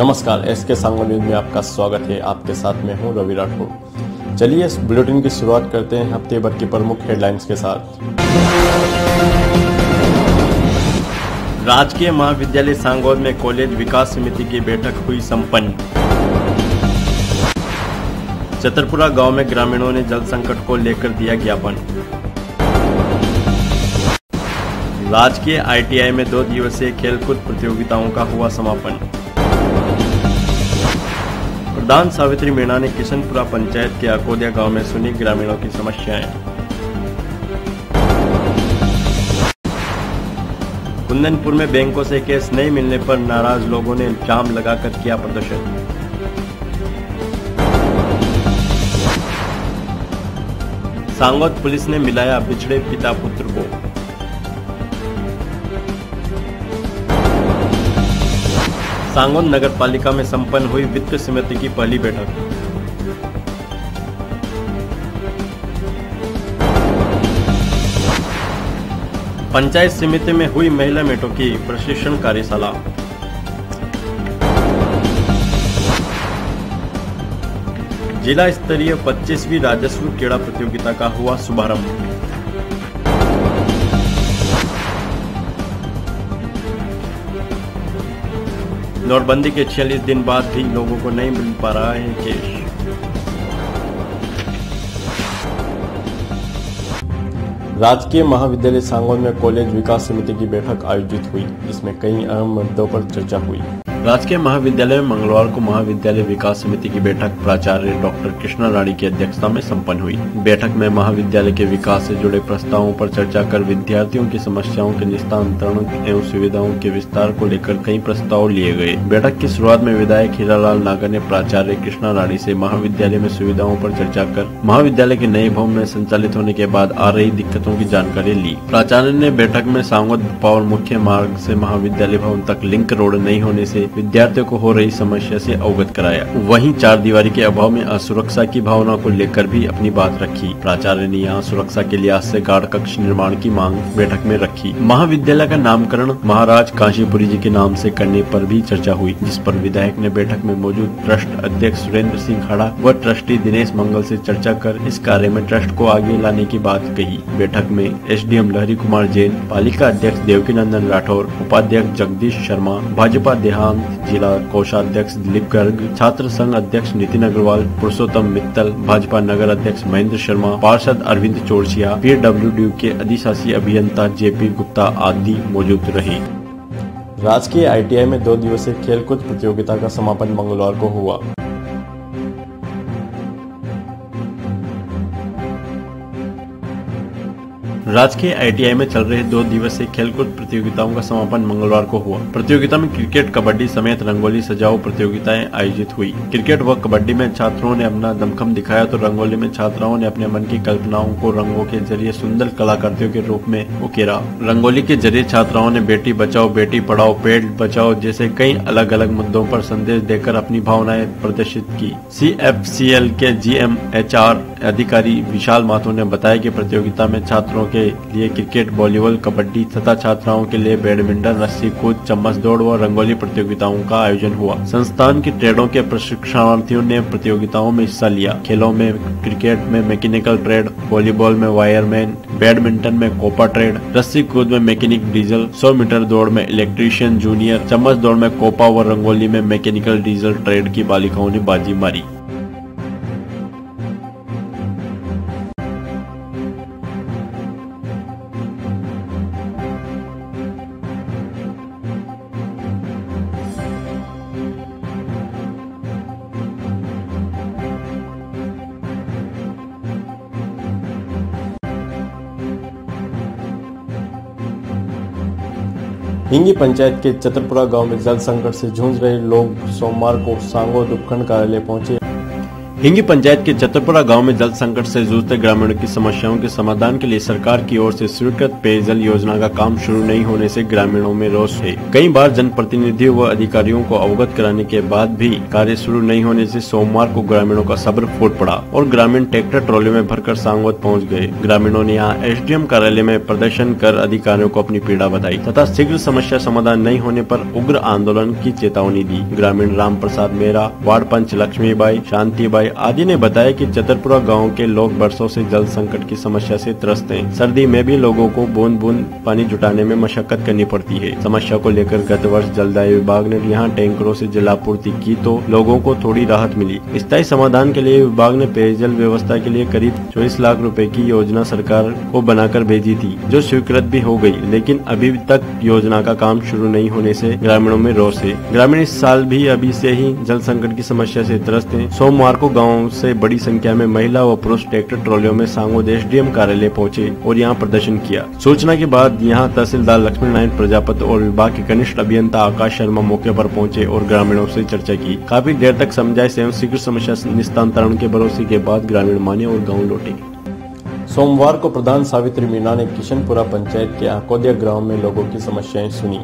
नमस्कार, एसके सांगो न्यूज में आपका स्वागत है। आपके साथ में हूं रवि राठौर। चलिए इस बुलेटिन की शुरुआत करते हैं हफ्ते भर की प्रमुख हेडलाइंस के साथ। राजकीय महाविद्यालय सांगोद में कॉलेज विकास समिति की बैठक हुई संपन्न। चतरपुरा गांव में ग्रामीणों ने जल संकट को लेकर दिया ज्ञापन। राजकीय आईटीआई में 2 दिवसीय खेलकूद प्रतियोगिताओं का हुआ समापन। प्रधान सावित्री मीणा ने किशनपुरा पंचायत के अकोदिया गांव में सुनी ग्रामीणों की समस्याएं। कुंदनपुर में बैंकों से कैश नहीं मिलने पर नाराज लोगों ने जाम लगाकर किया प्रदर्शन। सांगोद पुलिस ने मिलाया बिछड़े पिता पुत्र को। सांगोद नगर पालिका में संपन्न हुई वित्त समिति की पहली बैठक। पंचायत समिति में हुई महिला मेटों की प्रशिक्षण कार्यशाला। जिला स्तरीय 25वीं राजस्व क्रीड़ा प्रतियोगिता का हुआ शुभारंभ। नोटबंदी के 46 दिन बाद भी लोगों को नहीं मिल पा रहा है कैश। राजकीय महाविद्यालय सांगोद में कॉलेज विकास समिति की बैठक आयोजित हुई, जिसमें कई अहम मुद्दों पर चर्चा हुई। राजकीय महाविद्यालय में मंगलवार को महाविद्यालय विकास समिति की बैठक प्राचार्य डॉक्टर कृष्णा राणी की अध्यक्षता में संपन्न हुई। बैठक में महाविद्यालय के विकास से जुड़े प्रस्तावों पर चर्चा कर विद्यार्थियों की समस्याओं के निस्तारण एवं सुविधाओं के विस्तार को लेकर कई प्रस्ताव लिए गए। बैठक की शुरुआत में विधायक हीरालाल नागर ने प्राचार्य कृष्णा राणी से महाविद्यालय में सुविधाओं पर चर्चा कर महाविद्यालय के नए भवन में संचालित होने के बाद आ रही दिक्कतों की जानकारी ली। प्राचार्य ने बैठक में सांगोद पावर मुख्य मार्ग से महाविद्यालय भवन तक लिंक रोड नहीं होने से विद्यार्थियों को हो रही समस्या से अवगत कराया। वहीं 4 दीवारी के अभाव में असुरक्षा की भावना को लेकर भी अपनी बात रखी। प्राचार्य ने यहाँ सुरक्षा के लिहाज से गार्ड कक्ष निर्माण की मांग बैठक में रखी। महाविद्यालय का नामकरण महाराज काशीपुरी जी के नाम से करने पर भी चर्चा हुई, जिस पर विधायक ने बैठक में मौजूद ट्रस्ट अध्यक्ष सुरेंद्र सिंह खाड़ा व ट्रस्टी दिनेश मंगल से चर्चा कर इस कार्य में ट्रस्ट को आगे लाने की बात कही। बैठक में एसडीएम लहरी कुमार जैन, पालिका अध्यक्ष देवकीनंदन राठौर, उपाध्यक्ष जगदीश शर्मा, भाजपा देहात जिला कोषाध्यक्ष दिलीप गर्ग, छात्र संघ अध्यक्ष नितिन अग्रवाल, पुरुषोत्तम मित्तल, भाजपा नगर अध्यक्ष महेंद्र शर्मा, पार्षद अरविंद चौरसिया, PWD के अधिशासी अभियंता JP गुप्ता आदि मौजूद रहे। राजकीय ITI में 2 दिवसीय खेलकूद प्रतियोगिता का समापन मंगलवार को हुआ। राजकीय ITI में चल रहे 2 दिवसीय खेलकूद प्रतियोगिताओं का समापन मंगलवार को हुआ। प्रतियोगिता में क्रिकेट, कबड्डी समेत रंगोली सजाओ प्रतियोगिताएं आयोजित हुई। क्रिकेट व कबड्डी में छात्रों ने अपना दमखम दिखाया तो रंगोली में छात्राओं ने अपने मन की कल्पनाओं को रंगों के जरिए सुंदर कलाकृतियों के रूप में उकेरा। रंगोली के जरिए छात्राओं ने बेटी बचाओ बेटी पढ़ाओ पेड़ बचाओ जैसे कई अलग अलग मुद्दों पर संदेश देकर अपनी भावनाएं प्रदर्शित की। CFCL के GM HR अधिकारी विशाल माथुर ने बताया कि प्रतियोगिता में छात्रों के लिए क्रिकेट, वॉलीबॉल, कबड्डी तथा छात्राओं के लिए बैडमिंटन, रस्सी कूद, चम्मच दौड़ व रंगोली प्रतियोगिताओं का आयोजन हुआ। संस्थान के ट्रेडों के प्रशिक्षणार्थियों ने प्रतियोगिताओं में हिस्सा लिया। खेलों में क्रिकेट में मैकेनिकल ट्रेड, वॉलीबॉल में वायरमैन, बैडमिंटन में कोपा ट्रेड, रस्सी कूद में मैकेनिक डीजल, 100 मीटर दौड़ में इलेक्ट्रीशियन जूनियर, चम्मच दौड़ में कोपा व रंगोली में मैकेनिकल डीजल ट्रेड की बालिकाओं ने बाजी मारी। हिंगी पंचायत के चतरपुरा गांव में जल संकट से जूझ रहे लोग सोमवार को सांगोद उपखंड कार्यालय पहुंचे। हिंगी पंचायत के चतरपुरा गांव में जल संकट से जूझते ग्रामीणों की समस्याओं के समाधान के लिए सरकार की ओर से स्वीकृत पेयजल योजना का काम शुरू नहीं होने से ग्रामीणों में रोष है। कई बार जनप्रतिनिधियों व अधिकारियों को अवगत कराने के बाद भी कार्य शुरू नहीं होने से सोमवार को ग्रामीणों का सब्र फूट पड़ा और ग्रामीण ट्रैक्टर ट्रॉली में भरकर सांगोद पहुँच गए। ग्रामीणों ने यहाँ एसडीएम कार्यालय में प्रदर्शन कर अधिकारियों को अपनी पीड़ा बताई तथा शीघ्र समस्या समाधान नहीं होने पर उग्र आंदोलन की चेतावनी दी। ग्रामीण राम प्रसाद मेहरा, वार्ड पंच लक्ष्मीबाई, शांतिबाई आदि ने बताया कि चतरपुरा गांव के लोग बरसों से जल संकट की समस्या से त्रस्त हैं। सर्दी में भी लोगों को बूंद बूंद पानी जुटाने में मशक्कत करनी पड़ती है। समस्या को लेकर गत वर्ष जलदाय विभाग ने यहां टैंकरों से जलापूर्ति की तो लोगों को थोड़ी राहत मिली। स्थायी समाधान के लिए विभाग ने पेयजल व्यवस्था के लिए करीब 24 लाख रुपए की योजना सरकार को बनाकर भेजी थी, जो स्वीकृत भी हो गई, लेकिन अभी तक योजना का काम शुरू नहीं होने से ग्रामीणों में रोष है। ग्रामीण इस साल भी अभी से ही जल संकट की समस्या से त्रस्त हैं। सोमवार को गांव से बड़ी संख्या में महिला व पुरुष ट्रैक्टर ट्रॉलियों में सांगोद एसडीएम कार्यालय पहुंचे और यहां प्रदर्शन किया। सूचना के बाद यहां तहसीलदार लक्ष्मी नारायण प्रजापति और विभाग के कनिष्ठ अभियंता आकाश शर्मा मौके पर पहुंचे और ग्रामीणों से चर्चा की। काफी देर तक समझाइश एवं शीघ्र समस्या निस्तारण के भरोसे के बाद ग्रामीण माने और गाँव लौटे। सोमवार को प्रधान सावित्री मीणा ने किशनपुरा पंचायत के आकोदिया ग्राम में लोगों की समस्याएं सुनी।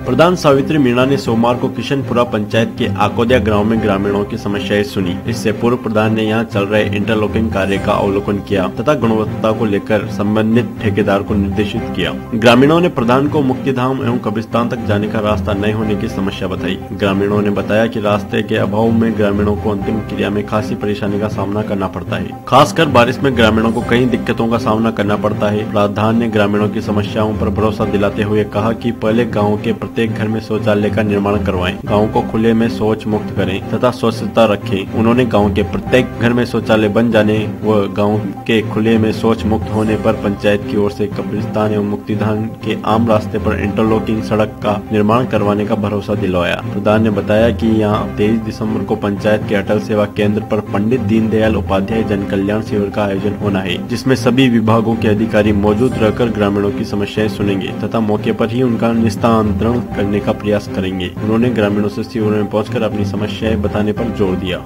प्रधान सावित्री मीणा ने सोमवार को किशनपुरा पंचायत के आकोदिया गांव में ग्रामीणों की समस्याएं सुनी। इससे पूर्व प्रधान ने यहां चल रहे इंटरलॉकिंग कार्य का अवलोकन किया तथा गुणवत्ता को लेकर संबंधित ठेकेदार को निर्देशित किया। ग्रामीणों ने प्रधान को मुक्तिधाम एवं कब्रिस्तान तक जाने का रास्ता नहीं होने की समस्या बताई। ग्रामीणों ने बताया कि रास्ते के अभाव में ग्रामीणों को अंतिम क्रिया में खासी परेशानी का सामना करना पड़ता है। खासकर बारिश में ग्रामीणों को कई दिक्कतों का सामना करना पड़ता है। प्रधान ने ग्रामीणों की समस्याओं पर भरोसा दिलाते हुए कहा कि पहले गाँव के प्रत्येक घर में शौचालय का निर्माण करवाएं, गांव को खुले में शौच मुक्त करें तथा स्वच्छता रखें। उन्होंने गांव के प्रत्येक घर में शौचालय बन जाने व गांव के खुले में शौच मुक्त होने पर पंचायत की ओर से कब्रिस्तान एवं मुक्तिधाम के आम रास्ते पर इंटरलॉकिंग सड़क का निर्माण करवाने का भरोसा दिलवाया। प्रधान ने बताया कि यहां 23 दिसंबर को पंचायत के अटल सेवा केंद्र पर पंडित दीनदयाल उपाध्याय जन कल्याण शिविर का आयोजन होना है, जिसमें सभी विभागों के अधिकारी मौजूद रहकर ग्रामीणों की समस्याएं सुनेंगे तथा मौके पर ही उनका निस्तारण करने का प्रयास करेंगे। उन्होंने ग्रामीणों से शिविर में पहुंचकर अपनी समस्याएं बताने पर जोर दिया।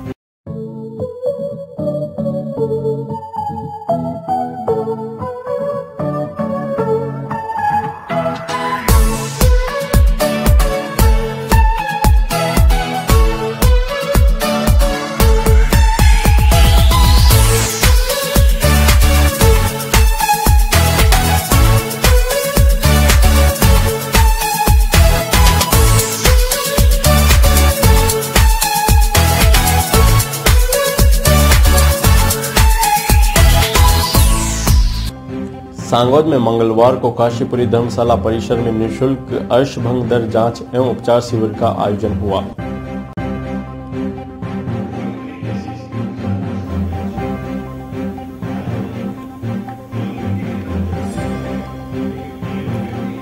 सांगोद में मंगलवार को काशीपुरी धर्मशाला परिसर में निःशुल्क अर्शभंग दर जांच एवं उपचार शिविर का आयोजन हुआ।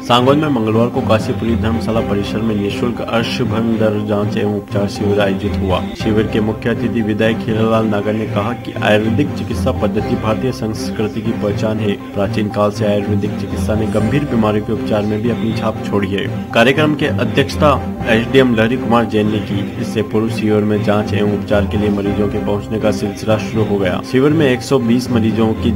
सांगोद में मंगलवार को काशीपुरी धर्मशाला परिसर में निःशुल्क अर्शभंग दर जांच एवं उपचार शिविर आयोजित हुआ। शिविर के मुख्य अतिथि विधायक हीरालाल नागर ने कहा कि आयुर्वेदिक चिकित्सा पद्धति भारतीय संस्कृति की पहचान है। प्राचीन काल से आयुर्वेदिक चिकित्सा ने गंभीर बीमारियों के उपचार में भी अपनी छाप छोड़ी है। कार्यक्रम के अध्यक्षता एसडीएम लहरी कुमार जैन ने की। इससे पूर्व शिविर में जाँच एवं उपचार के लिए मरीजों के पहुँचने का सिलसिला शुरू हो गया। शिविर में 120 मरीजों की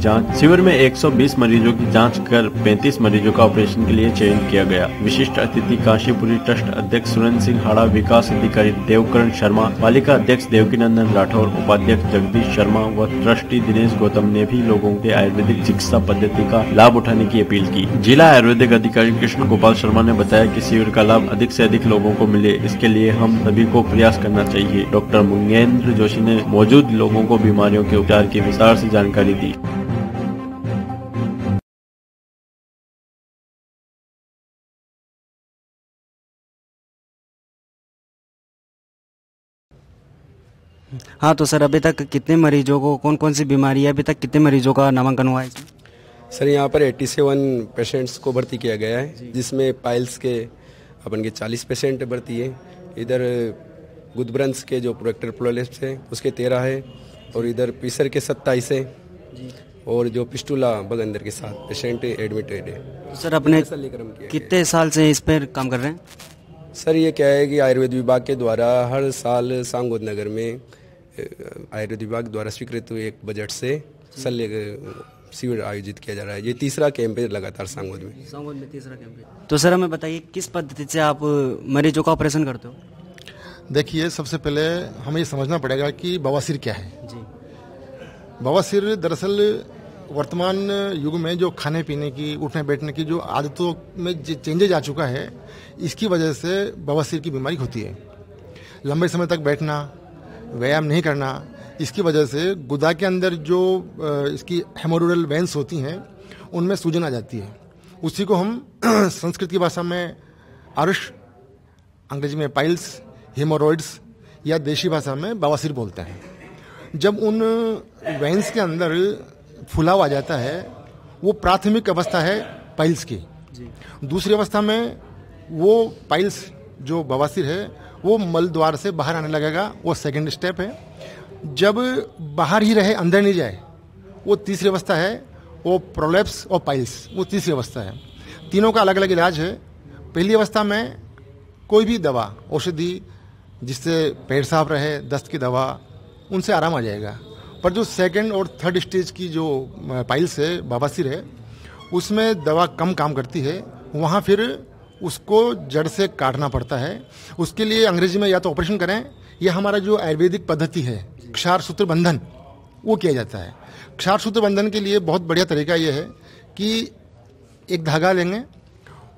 जाँच कर 35 मरीजों का ऑपरेशन के लिए चयन किया गया। विशिष्ट अतिथि काशीपुरी ट्रस्ट अध्यक्ष सुरेंद्र सिंह हाड़ा, विकास अधिकारी देवकरण शर्मा, पालिका अध्यक्ष देवकीनंदन राठौर, उपाध्यक्ष जगदीश शर्मा व ट्रस्टी दिनेश गौतम ने भी लोगों के आयुर्वेदिक चिकित्सा पद्धति का लाभ उठाने की अपील की। जिला आयुर्वेदिक अधिकारी कृष्ण गोपाल शर्मा ने बताया कि शिविर का लाभ अधिक से अधिक लोगों को मिले, इसके लिए हम सभी को प्रयास करना चाहिए। डॉक्टर मुंगेंद्र जोशी ने मौजूद लोगों को बीमारियों के उपचार की विस्तार से जानकारी दी। हाँ तो सर, अभी तक कितने मरीजों को, कौन कौन सी बीमारी है, अभी तक कितने मरीजों का नामांकन हुआ है इसमें? सर यहाँ पर 87 पेशेंट्स को भर्ती किया गया है, जिसमें पाइल्स के अपन के 40 पेशेंट भर्ती है। इधर गुदब्रंस के जो प्रोजेक्टर प्रोलेप्स है उसके 13 है और इधर पीसर के 27 है और जो पिस्टुला बगंदर के 7 पेशेंट एडमिटेड है। तो सर अपने कितने साल से इस पर काम कर रहे हैं? सर ये क्या है कि आयुर्वेद विभाग के द्वारा हर साल सांगोद नगर में आयुर्वेद विभाग द्वारा स्वीकृत एक बजट से शल्य शिविर आयोजित किया जा रहा है। ये तीसरा कैंप है लगातार सांगोद में तीसरा कैंप है। तो सर हमें बताइए किस पद्धति से आप मरीजों का ऑपरेशन करते हो? देखिए, सबसे पहले हमें ये समझना पड़ेगा कि बवासीर क्या है जी। बवासीर दरअसल वर्तमान युग में जो खाने पीने की, उठने बैठने की जो आदतों में चेंजेज आ चुका है, इसकी वजह से बवासीर की बीमारी होती है। लंबे समय तक बैठना, व्यायाम नहीं करना, इसकी वजह से गुदा के अंदर जो इसकी हेमोरोइडल वेंस होती हैं उनमें सूजन आ जाती है। उसी को हम संस्कृत की भाषा में अर्श, अंग्रेजी में पाइल्स, हेमोरॉइड्स या देशी भाषा में बवासीर बोलते हैं। जब उन वेंस के अंदर फुलाव आ जाता है, वो प्राथमिक अवस्था है पाइल्स की। दूसरी अवस्था में वो पाइल्स जो बवासीर है वो मल द्वार से बाहर आने लगेगा, वो सेकंड स्टेप है। जब बाहर ही रहे, अंदर नहीं जाए, वो तीसरी अवस्था है, वो प्रोलेप्स और पाइल्स, वो तीसरी अवस्था है। तीनों का अलग अलग इलाज है। पहली अवस्था में कोई भी दवा, औषधि जिससे पेट साफ रहे, दस्त की दवा, उनसे आराम आ जाएगा। पर जो सेकंड और थर्ड स्टेज की जो पाइल्स है, बवासीर है, उसमें दवा कम काम करती है। वहाँ फिर उसको जड़ से काटना पड़ता है। उसके लिए अंग्रेजी में या तो ऑपरेशन करें या हमारा जो आयुर्वेदिक पद्धति है क्षार सूत्र बंधन, वो किया जाता है। क्षार सूत्र बंधन के लिए बहुत बढ़िया तरीका ये है कि एक धागा लेंगे,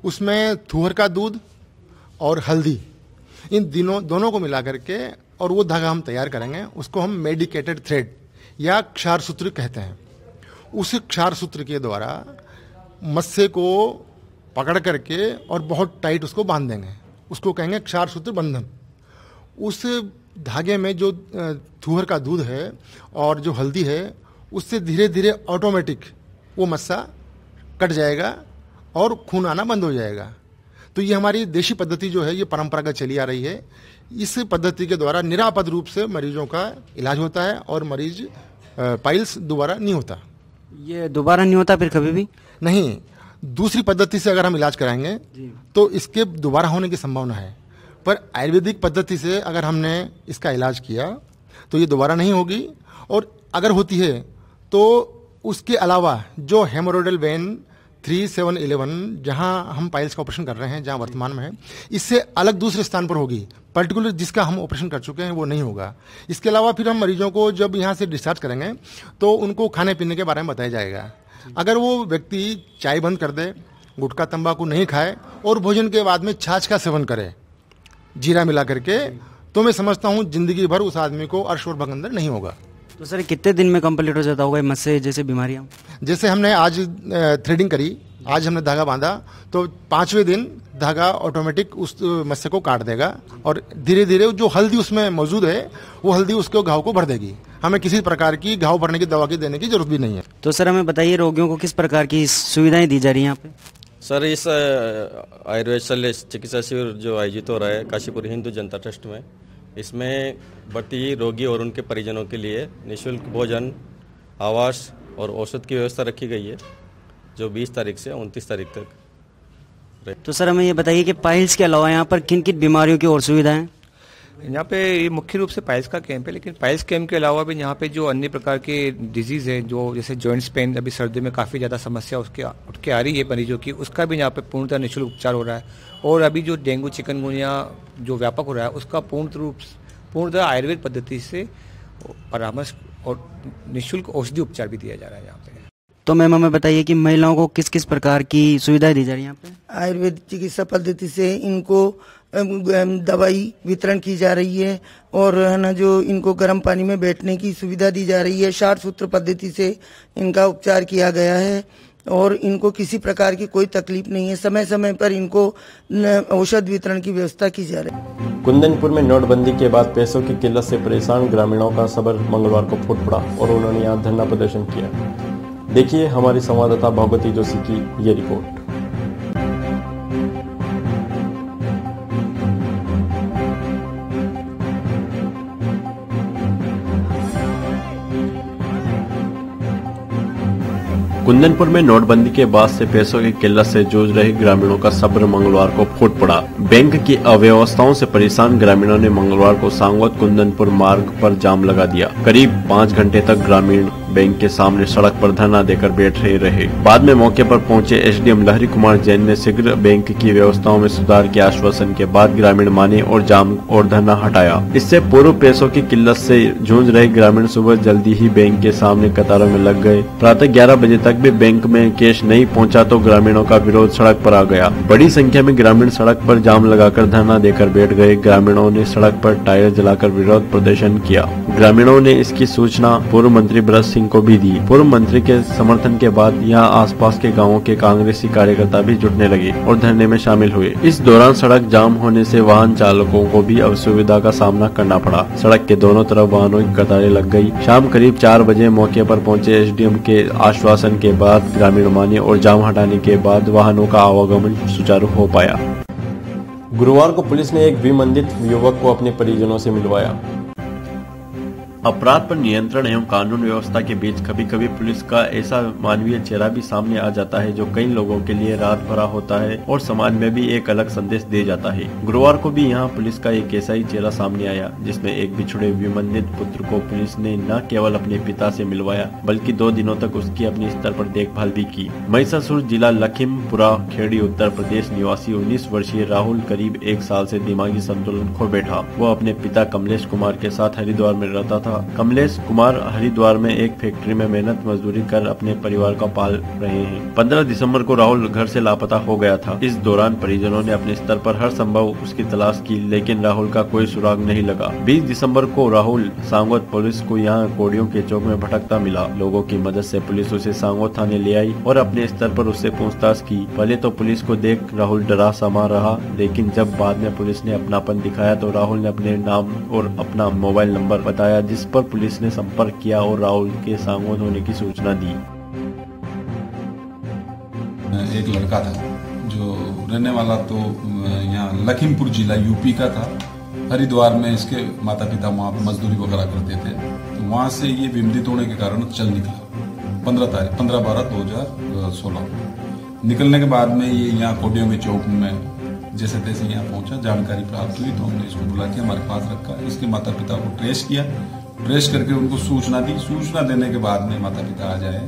उसमें थूहर का दूध और हल्दी, इन दोनों को मिला करके और वो धागा हम तैयार करेंगे। उसको हम मेडिकेटेड थ्रेड या क्षार सूत्र कहते हैं। उस क्षार सूत्र के द्वारा मस्से को पकड़ करके और बहुत टाइट उसको बांध देंगे, उसको कहेंगे क्षार सूत्र बंधन। उस धागे में जो थूहर का दूध है और जो हल्दी है, उससे धीरे धीरे ऑटोमेटिक वो मस्सा कट जाएगा और खून आना बंद हो जाएगा। तो ये हमारी देशी पद्धति जो है, ये परंपरागत चली आ रही है। इस पद्धति के द्वारा निरापद रूप से मरीजों का इलाज होता है और मरीज पाइल्स दोबारा नहीं होता। ये दोबारा नहीं होता फिर कभी भी नहीं। दूसरी पद्धति से अगर हम इलाज कराएंगे तो इसके दोबारा होने की संभावना है, पर आयुर्वेदिक पद्धति से अगर हमने इसका इलाज किया तो ये दोबारा नहीं होगी। और अगर होती है तो उसके अलावा जो हेमोरोइडल वेन 3-7-11 जहां हम पाइल्स का ऑपरेशन कर रहे हैं, जहां वर्तमान में है, इससे अलग दूसरे स्थान पर होगी। पर्टिकुलर जिसका हम ऑपरेशन कर चुके हैं वो नहीं होगा। इसके अलावा फिर हम मरीजों को जब यहाँ से डिस्चार्ज करेंगे तो उनको खाने पीने के बारे में बताया जाएगा। अगर वो व्यक्ति चाय बंद कर दे, गुटखा तंबाकू नहीं खाए और भोजन के बाद में छाछ का सेवन करे जीरा मिला करके, तो मैं समझता हूँ जिंदगी भर उस आदमी को अर्श और भगंदर नहीं होगा। तो सर कितने दिन में कंप्लीट हो जाता होगा मस्से जैसे बीमारियाँ? जैसे हमने आज थ्रेडिंग करी, आज हमने धागा बांधा, तो 5वें दिन धागा ऑटोमेटिक उस मस्से को काट देगा और धीरे धीरे जो हल्दी उसमें मौजूद है वो हल्दी उसके घाव को भर देगी। हमें किसी प्रकार की घाव भरने की दवा की देने की जरूरत भी नहीं है। तो सर हमें बताइए रोगियों को किस प्रकार की सुविधाएं दी जा रही हैं यहाँ पे? सर इस आयुर्वेद शल्य चिकित्सा शिविर जो आयोजित हो रहा है काशीपुर हिंदू जनता ट्रस्ट में, इसमें भर्ती रोगी और उनके परिजनों के लिए निःशुल्क भोजन, आवास और औषध की व्यवस्था रखी गई है, जो 20 तारीख से 29 तारीख तक। तो सर हमें ये बताइए कि पाइल्स के अलावा यहाँ पर किन किन बीमारियों की और सुविधाएं? यहाँ पे ये मुख्य रूप से पाइल्स का कैंप है, लेकिन पाइल्स कैंप के अलावा भी यहाँ पे जो अन्य प्रकार के डिजीज़ हैं, जो जैसे जॉइंट्स पेन, अभी सर्दी में काफ़ी ज़्यादा समस्या उठ के आ रही है मरीजों की, उसका भी यहाँ पे पूर्णतः निःशुल्क उपचार हो रहा है। और अभी जो डेंगू चिकनगुनिया जो व्यापक हो रहा है, उसका पूर्णतः आयुर्वेद पद्धति से परामर्श और निःशुल्क औषधि उपचार भी दिया जा रहा है यहाँ पे। तो मैम हमें बताइए कि महिलाओं को किस किस प्रकार की सुविधाएं दी जा रही है यहाँ पे? आयुर्वेद चिकित्सा पद्धति से इनको दवाई वितरण की जा रही है और है ना, जो इनको गर्म पानी में बैठने की सुविधा दी जा रही है। क्षार सूत्र पद्धति से इनका उपचार किया गया है और इनको किसी प्रकार की कोई तकलीफ नहीं है। समय समय पर इनको औषध वितरण की व्यवस्था की जा रही है। कुंदनपुर में नोटबंदी के बाद पैसों की किल्लत से परेशान ग्रामीणों का सब्र मंगलवार को फूट पड़ा और उन्होंने यहाँ धरना प्रदर्शन किया। देखिए हमारी संवाददाता भगवती जोशी की ये रिपोर्ट। कुंदनपुर में नोटबंदी के बाद से पैसों की किल्लत से जूझ रहे ग्रामीणों का सब्र मंगलवार को फूट पड़ा। बैंक की अव्यवस्थाओं से परेशान ग्रामीणों ने मंगलवार को सांगोद कुंदनपुर मार्ग पर जाम लगा दिया। करीब 5 घंटे तक ग्रामीण बैंक के सामने सड़क पर धरना देकर बैठे रहे। बाद में मौके पर पहुंचे एसडीएम लहरी कुमार जैन ने शीघ्र बैंक की व्यवस्थाओं में सुधार के आश्वासन के बाद ग्रामीण माने और जाम और धरना हटाया। इससे पूर्व पैसों की किल्लत से जूझ रहे ग्रामीण सुबह जल्दी ही बैंक के सामने कतारों में लग गए। प्रातः 11 बजे तक भी बैंक में कैश नहीं पहुंचा तो ग्रामीणों का विरोध सड़क पर आ गया। बड़ी संख्या में ग्रामीण सड़क पर जाम लगाकर धरना देकर बैठ गए। ग्रामीणों ने सड़क पर टायर जलाकर विरोध प्रदर्शन किया। ग्रामीणों ने इसकी सूचना पूर्व मंत्री ब्रज सिंह को भी दी। पूर्व मंत्री के समर्थन के बाद यहां आसपास के गांवों के कांग्रेसी कार्यकर्ता भी जुटने लगे और धरने में शामिल हुए। इस दौरान सड़क जाम होने से वाहन चालकों को भी असुविधा का सामना करना पड़ा। सड़क के दोनों तरफ वाहनों की कतारें लग गई। शाम करीब 4 बजे मौके पर पहुंचे एसडीएम के आश्वासन के बाद ग्रामीण माने और जाम हटाने के बाद वाहनों का आवागमन सुचारू हो पाया। गुरुवार को पुलिस ने एक विमंदित युवक को अपने परिजनों से मिलवाया। अपराध पर नियंत्रण एवं कानून व्यवस्था के बीच कभी कभी पुलिस का ऐसा मानवीय चेहरा भी सामने आ जाता है जो कई लोगों के लिए राहत भरा होता है और समाज में भी एक अलग संदेश दे जाता है। गुरुवार को भी यहाँ पुलिस का एक ऐसा ही चेहरा सामने आया जिसमें एक बिछड़े विमंदित पुत्र को पुलिस ने न केवल अपने पिता से मिलवाया बल्कि 2 दिनों तक उसकी अपनी स्तर पर देखभाल भी की। महिषासुर जिला लखीमपुरा खेड़ी उत्तर प्रदेश निवासी 19 वर्षीय राहुल करीब 1 साल से दिमागी संतुलन खो बैठा। वो अपने पिता कमलेश कुमार के साथ हरिद्वार में रहता था। कमलेश कुमार हरिद्वार में एक फैक्ट्री में मेहनत मजदूरी कर अपने परिवार का पाल रहे हैं। 15 दिसंबर को राहुल घर से लापता हो गया था। इस दौरान परिजनों ने अपने स्तर पर हर संभव उसकी तलाश की लेकिन राहुल का कोई सुराग नहीं लगा। 20 दिसंबर को राहुल सांगोद पुलिस को यहाँ कोडियों के चौक में भटकता मिला। लोगों की मदद से पुलिस उसे सांगोद थाने ले आई और अपने स्तर पर उससे पूछताछ की। पहले तो पुलिस को देख राहुल डरा समा रहा लेकिन जब बाद में पुलिस ने अपनापन दिखाया तो राहुल ने अपने नाम और अपना मोबाइल नंबर बताया जिस पर पुलिस ने संपर्क किया और राहुल के सांगोद होने की सूचना दी। एक लड़का था जो रहने वाला तो यहाँ लखीमपुर जिला यूपी का था। हरिद्वार में इसके माता पिता वहाँ पे मजदूरी वगैरह करते थे तो वहाँ से ये विमदित होने के कारण चल निकला 15/12/2016। निकलने के बाद में ये यहाँ कोडियों के चौक में जैसे तैसे यहाँ पहुंचा। जानकारी प्राप्त हुई तो हमने इसको बुला के हमारे पास रखा। इसके माता पिता को ट्रेस किया। ट्रेस करके उनको सूचना दी। सूचना देने के बाद में माता पिता आ जाए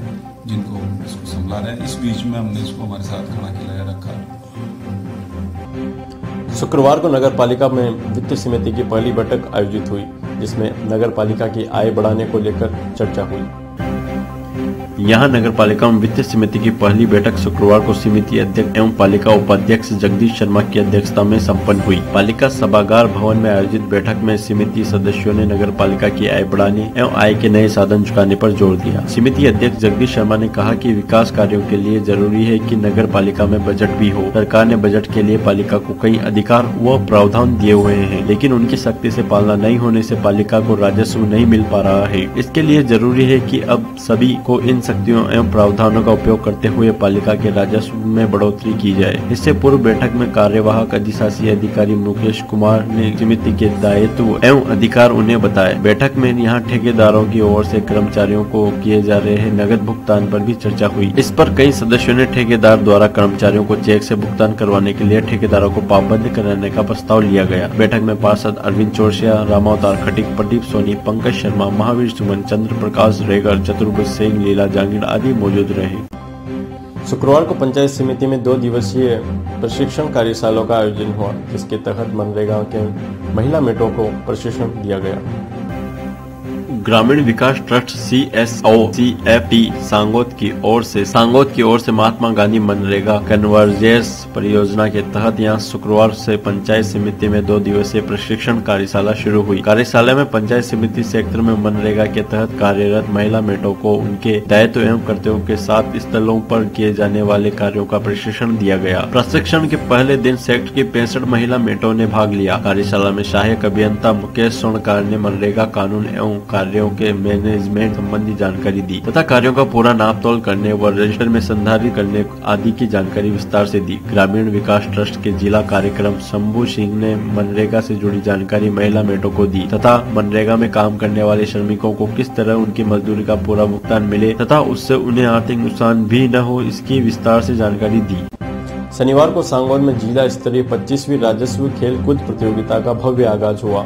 जिनको इसको संभाला रहे। इस बीच में हमने इसको हमारे साथ खाना खिलाया रखा। शुक्रवार को नगर पालिका में वित्त समिति की पहली बैठक आयोजित हुई जिसमें नगर पालिका की आय बढ़ाने को लेकर चर्चा हुई। यहाँ नगर पालिका में वित्त समिति की पहली बैठक शुक्रवार को समिति अध्यक्ष एवं पालिका उपाध्यक्ष जगदीश शर्मा की अध्यक्षता में संपन्न हुई। पालिका सभागार भवन में आयोजित बैठक में समिति सदस्यों ने नगर पालिका की आय बढ़ाने एवं आय के नए साधन जुटाने पर जोर दिया। समिति अध्यक्ष जगदीश शर्मा ने कहा कि विकास कार्यों के लिए जरूरी है कि नगर पालिका में बजट भी हो। सरकार ने बजट के लिए पालिका को कई अधिकार व प्रावधान दिए हुए हैं लेकिन उनकी सख्ती से पालना नहीं होने से पालिका को राजस्व नहीं मिल पा रहा है। इसके लिए जरूरी है कि अब सभी को इन शक्तियों एवं प्रावधानों का उपयोग करते हुए पालिका के राजस्व में बढ़ोतरी की जाए। इससे पूर्व बैठक में कार्यवाहक अधिशासी अधिकारी मुकेश कुमार ने समिति के दायित्व एवं अधिकार उन्हें बताए। बैठक में यहाँ ठेकेदारों की ओर से कर्मचारियों को किए जा रहे नगद भुगतान पर भी चर्चा हुई। इस पर कई सदस्यों ने ठेकेदार द्वारा कर्मचारियों को चेक से भुगतान करवाने के लिए ठेकेदारों को पाबंद कराने का प्रस्ताव लिया गया। बैठक में पार्षद अरविंद चौरसिया, रामावतार खटीक, प्रदीप सोनी, पंकज शर्मा, महावीर सुमन, चंद्र प्रकाश रेगर, चतुर्भुज सिंह, लीला जांगिड़ आदि मौजूद रहे। शुक्रवार को पंचायत समिति में 2 दिवसीय प्रशिक्षण कार्यशाला का आयोजन हुआ जिसके तहत मनरेगा के महिला मेटों को प्रशिक्षण दिया गया। ग्रामीण विकास ट्रस्ट CSOCFT सांगोद की ओर से महात्मा गांधी मनरेगा कन्वर्जेंस परियोजना के तहत यहां शुक्रवार से पंचायत समिति में 2 दिवसीय प्रशिक्षण कार्यशाला शुरू हुई। कार्यशाला में पंचायत समिति सेक्टर में मनरेगा के तहत कार्यरत महिला मेटों को उनके दायित्व एवं कर्तव्यों के साथ स्थलों पर किए जाने वाले कार्यों का प्रशिक्षण दिया गया। प्रशिक्षण के पहले दिन सेक्टर की 65 महिला मेटों ने भाग लिया। कार्यशाला में सहायक अभियंता मुकेश स्वर्णकार ने मनरेगा कानून एवं कार्य कार्यों के मैनेजमेंट संबंधी जानकारी दी तथा कार्यों का पूरा नाप तोल करने व रजिस्टर में संधारित करने आदि की जानकारी विस्तार से दी। ग्रामीण विकास ट्रस्ट के जिला कार्यक्रम शंभू सिंह ने मनरेगा से जुड़ी जानकारी महिला मेटों को दी तथा मनरेगा में काम करने वाले श्रमिकों को किस तरह उनकी मजदूरी का पूरा भुगतान मिले तथा उससे उन्हें आर्थिक नुकसान भी न हो, इसकी विस्तार से जानकारी दी। शनिवार को सांगोन में जिला स्तरीय 25वीं राजस्व खेल कूद प्रतियोगिता का भव्य आगाज हुआ।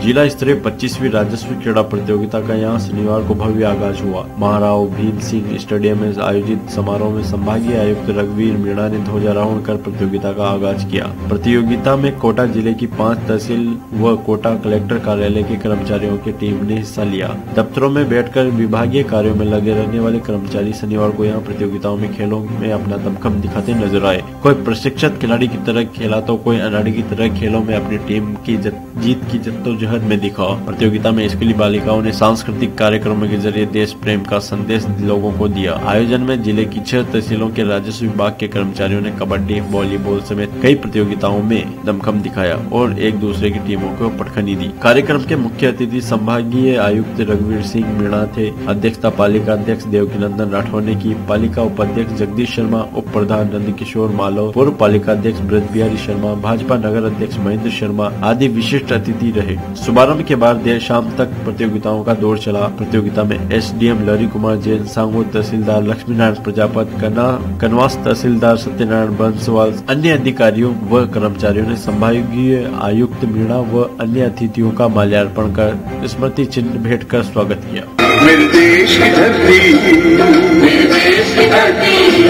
जिला स्तरीय 25वीं राजस्व क्रीड़ा प्रतियोगिता का यहां शनिवार को भव्य आगाज हुआ। महाराव भील सिंह स्टेडियम में आयोजित समारोह में संभागीय आयुक्त रघुवीर मीणा ने ध्वजारोहण कर प्रतियोगिता का आगाज किया। प्रतियोगिता में कोटा जिले की 5 तहसील व कोटा कलेक्टर कार्यालय के कर्मचारियों की टीम ने हिस्सा लिया। दफ्तरों में बैठकर विभागीय कार्यों में लगे रहने वाले कर्मचारी शनिवार को यहाँ प्रतियोगिताओं में खेलों में अपना दमखम दिखाते नजर आए। कोई प्रशिक्षित खिलाड़ी की तरह खेला तो कोई अनाड़ी की तरह खेलों में अपनी टीम की जीत की जद्दोजहद में दिखा। प्रतियोगिता में स्कूली बालिकाओं ने सांस्कृतिक कार्यक्रमों के जरिए देश प्रेम का संदेश लोगों को दिया। आयोजन में जिले की 6 तहसीलों के राजस्व विभाग के कर्मचारियों ने कबड्डी, वॉलीबॉल समेत कई प्रतियोगिताओं में दमखम दिखाया और एक दूसरे की टीमों को पटखनी दी। कार्यक्रम के मुख्य अतिथि संभागीय आयुक्त रघुवीर सिंह मीणा थे। अध्यक्षता पालिका अध्यक्ष देवकीनंदन राठौर ने की। पालिका उपाध्यक्ष जगदीश शर्मा, उप प्रधान नंदकिशोर मालव, पूर्व पालिका अध्यक्ष ब्रज बिहारी शर्मा, भाजपा नगर अध्यक्ष महेंद्र शर्मा आदि विशिष्ट अतिथि रहे। शुभारंभ के बाद देर शाम तक प्रतियोगिताओं का दौर चला। प्रतियोगिता में एसडीएम लहरी कुमार जैन, सांगों तहसीलदार लक्ष्मीनारायण प्रजापत, कनवास तहसीलदार सत्यनारायण बंसवाल, अन्य अधिकारियों व कर्मचारियों ने संभागीय आयुक्त मीणा व अन्य अतिथियों का माल्यार्पण कर स्मृति चिन्ह भेंट कर स्वागत किया। मेरे देश की धरती, मेरे देश की धरती,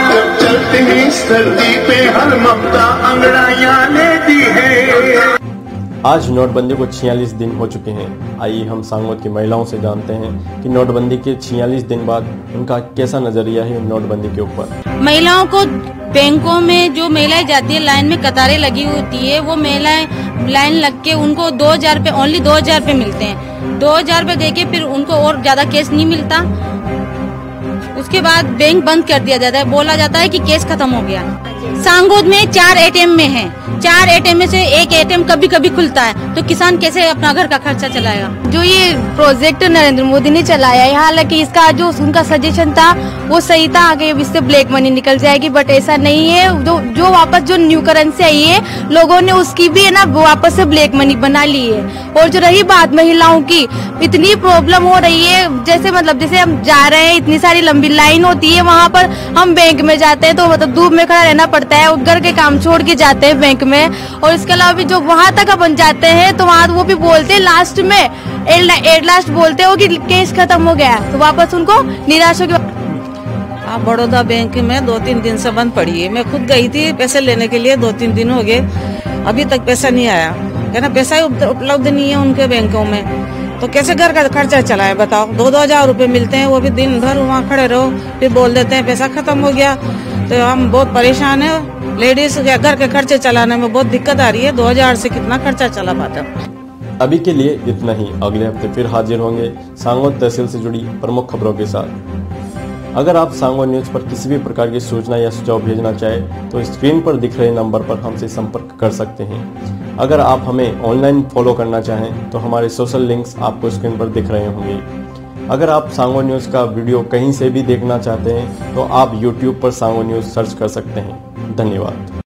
जब चलते हैं इस धरती पे हर ममता अंगड़ाइयां लेती है। आज नोटबंदी को 46 दिन हो चुके हैं। आइए हम सांगों की महिलाओं से जानते हैं कि नोटबंदी के 46 दिन बाद उनका कैसा नजरिया है नोटबंदी के ऊपर। महिलाओं को बैंकों में जो महिलाएं जाती है, लाइन में कतारें लगी होती है, वो महिलाएं लाइन लग के उनको 2000 रुपए, ओनली 2000 रुपए मिलते हैं। 2000 रुपए देके फिर उनको और ज्यादा कैश नहीं मिलता। उसके बाद बैंक बंद कर दिया जाता है, बोला जाता है कि केस खत्म हो गया। सांगोद में 4 एटीएम में है, 4 एटीएम में से एक एटीएम कभी कभी खुलता है, तो किसान कैसे अपना घर का खर्चा चलाएगा। जो ये प्रोजेक्ट नरेंद्र मोदी ने चलाया है, हालांकि इसका जो उनका सजेशन था वो सही था, आगे इससे ब्लैक मनी निकल जाएगी, बट ऐसा नहीं है। जो वापस जो न्यू करेंसी आई है, लोगों ने उसकी भी है ना वापस से ब्लैक मनी बना ली है। और जो रही बात महिलाओं की, इतनी प्रॉब्लम हो रही है, जैसे हम जा रहे हैं, इतनी सारी लंबी लाइन होती है, वहाँ पर हम बैंक में जाते हैं तो मतलब धूप में खड़ा रहना पड़ता है, घर के काम छोड़ के जाते हैं बैंक में। और इसके अलावा भी जो वहाँ तक अपन जाते हैं तो वहाँ वो भी बोलते हैं लास्ट में एट लास्ट बोलते हो कि केस खत्म हो गया, तो वापस उनको निराश हो गया। बड़ौदा बैंक में 2-3 दिन से बंद पड़ी है। मैं खुद गई थी पैसे लेने के लिए, 2-3 दिन हो गए, अभी तक पैसा नहीं आया। कहना पैसा ही उपलब्ध नहीं है उनके बैंकों में, तो कैसे घर का खर्चा चलाए बताओ। 2-2 हजार रुपए मिलते हैं, वो भी दिन भर वहाँ खड़े रहो, फिर बोल देते हैं पैसा खत्म हो गया। तो हम बहुत परेशान है, लेडीज घर के खर्चे चलाने में बहुत दिक्कत आ रही है। 2000 से कितना खर्चा चला पाता। अभी के लिए इतना ही। अगले हफ्ते फिर हाजिर होंगे सांगों तहसील से जुड़ी प्रमुख खबरों के साथ। अगर आप सांगों न्यूज पर किसी भी प्रकार की सूचना या सुझाव भेजना चाहें तो स्क्रीन पर दिख रहे नंबर पर हमसे संपर्क कर सकते हैं। अगर आप हमें ऑनलाइन फॉलो करना चाहें तो हमारे सोशल लिंक्स आपको स्क्रीन पर दिख रहे होंगे। अगर आप सांगों न्यूज का वीडियो कहीं से भी देखना चाहते हैं तो आप YouTube पर सांगों न्यूज सर्च कर सकते हैं। धन्यवाद।